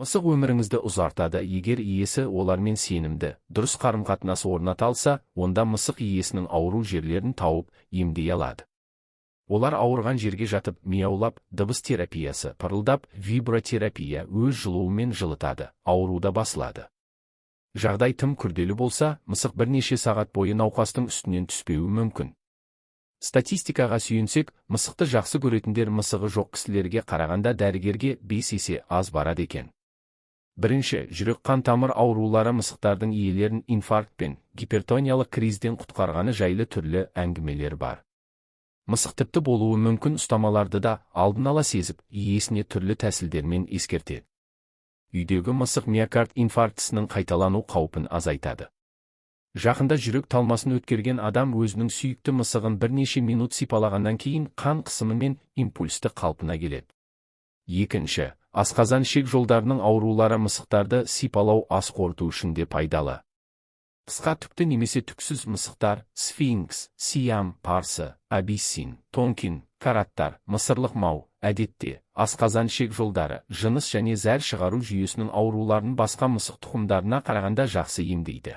Мысық өміріңізді ұзартады. Егер иесі олармен сенімді, дұрыс қарым-қатынас орната алса, онда мысық иесінің ауру жерлерін тауып, емдей алады. Олар ауырған жерге жатып, мияулап, дыбыс терапиясы, пырылдап, вибротерапия өз жылуымен жылытады, ауруда басылады. Жағдай тым күрделі болса, мысық бірнеше сағат бойы науқастың үстінен түспеуі мүмкін. Статистикаға сүйенсек, мысықты жақсы көретіндер мысығы жоқ кісілерге қарағанда дәрігерге 5 есе аз барады екен. Бірінші, жүрек-қан тамыр аурулары мысықтардың иелерін инфаркт пен гипертониялық кризден құтқарғаны жайлы түрлі әңгімелер бар. Мысық тіпті болуы мүмкін ұстамаларды да алдын ала сезіп, иесіне түрлі тәсілдермен ескертеді. Үйдегі мысық миокард инфарктісінің қайталану қаупін азайтады. Жақында жүрек талмасын өткерген адам өзінің сүйікті мысығын бірнеше минут сипалағаннан кейін қан қысымы мен импульсті қалпына келеді. Екінші, асқазан ішек жолдарының аурулары мысықтарды сипалау ас қорыту үшін де пайдалы. Қысқа түкті немесе түксіз мысықтар, сфинкс, сиам, парсы, абиссин, тонкин, караттар, мысырлық мау, әдетте, асқазан ішек жолдары, жыныс және зәр шығару жүйесінің ауруларын басқа мысық тұқымдарына қарағанда жақсы емдейді.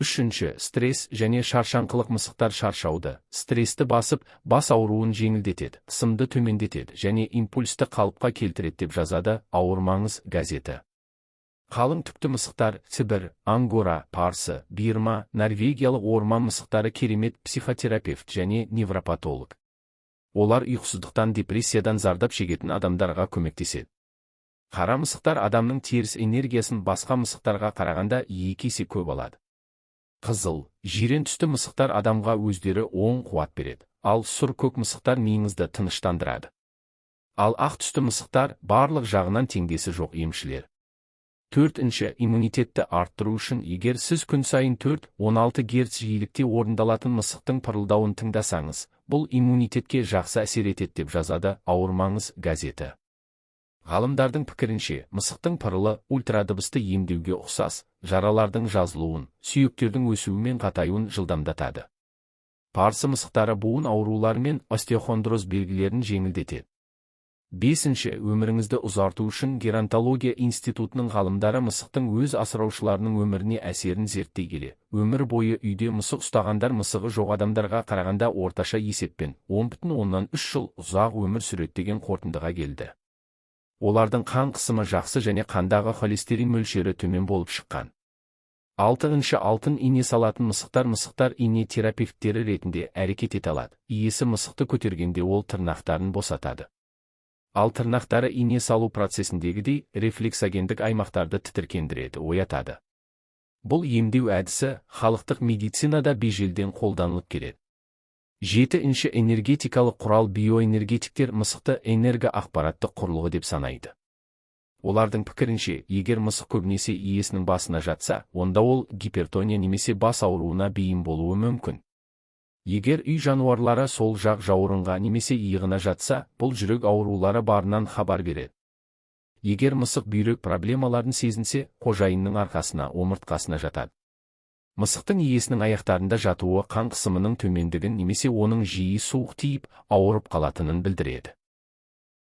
Үшінші, стресс және шаршаңқылық мысықтар шаршауды, стрессті басып, бас ауруын жеңілдетеді, қысымды төмендетеді және импульсті қалыпқа келтіреді деп жазады Ауырмаңыз газеті. Қалың түкті мысықтар, Сібір, Ангора, Парсы, Бирма, Норвегиялық орман мысықтары керемет психотерапевт және невропатолог. Олар ұйқысыздықтан, депрессиядан зардап шегетін адамдарға көмектеседі. Қара мысықтар адамның теріс энергиясын басқа мысықтарға қарағанда 2 есе көп алады. Қызыл, жирен түсті мысықтар адамға өздері оң қуат береді, ал сұр көк мысықтар миыңызды тыныштандырады. Ал ақ түсті мысықтар барлық жағынан теңдесі жоқ емшілер. Төртінші, иммунитетті арттыру үшін егер сіз күн сайын 4-16 герц жиілікте орындалатын мысықтың пырылдауын тыңдасаңыз, бұл иммунитетке жақсы әсер етеді деп жазады Ауырмаңыз газеті. Ғалымдардың пікірінше, мысықтың пырылы ультрадыбысты емдеуге ұқсас, жаралардың жазылуын, сүйектердің өсуі мен қатаюын жылдамдатады. Парсы мысықтары буын аурулары мен остеохондроз белгілерін жеңілдетеді. Бесінші, өміріңізді ұзарту үшін геронтология институтының ғалымдары мысықтың өз асыраушыларының өміріне әсерін зерттей келе, өмір бойы үйде мысық ұстағандар мысығы жоқ адамдарға қарағанда орташа есеппен 10,3 жыл ұзақ өмір сүреді деген қорытындыға келді. Олардың қан қысымы жақсы және қандағы холестерин мөлшері төмен болып шыққан. Алтыншы, алтын ине салатын мысықтар ине терапевттері ретінде әрекет ете алады. Иесі мысықты көтергенде ол тырнақтарын босатады. Ал тырнақтары ине салу процесіндегідей рефлексогендік аймақтарды тітіркендіреді, оятады. Бұл емдеу әдісі халықтық медицинада бежелден қолданылып келеді. Жетінші, энергетикалық құрал биоэнергетиктер мысықты энергоақпараттық құрылғы деп санайды. Олардың пікірінше, егер мысық көбінесе иесінің басына жатса, онда ол гипертония немесе бас ауруына бейім болуы мүмкін. Егер үй жануарлары сол жақ жауырынға немесе иығына жатса, бұл жүрек аурулары барынан хабар береді. Егер мысық бүйрек проблемаларын сезінсе, қожайынның арқасына, омыртқасына жатады. Мысықтың иесінің аяқтарында жатуы қан қысымының төмендігін немесе оның жиі суық тиіп, ауырып қалатынын білдіреді.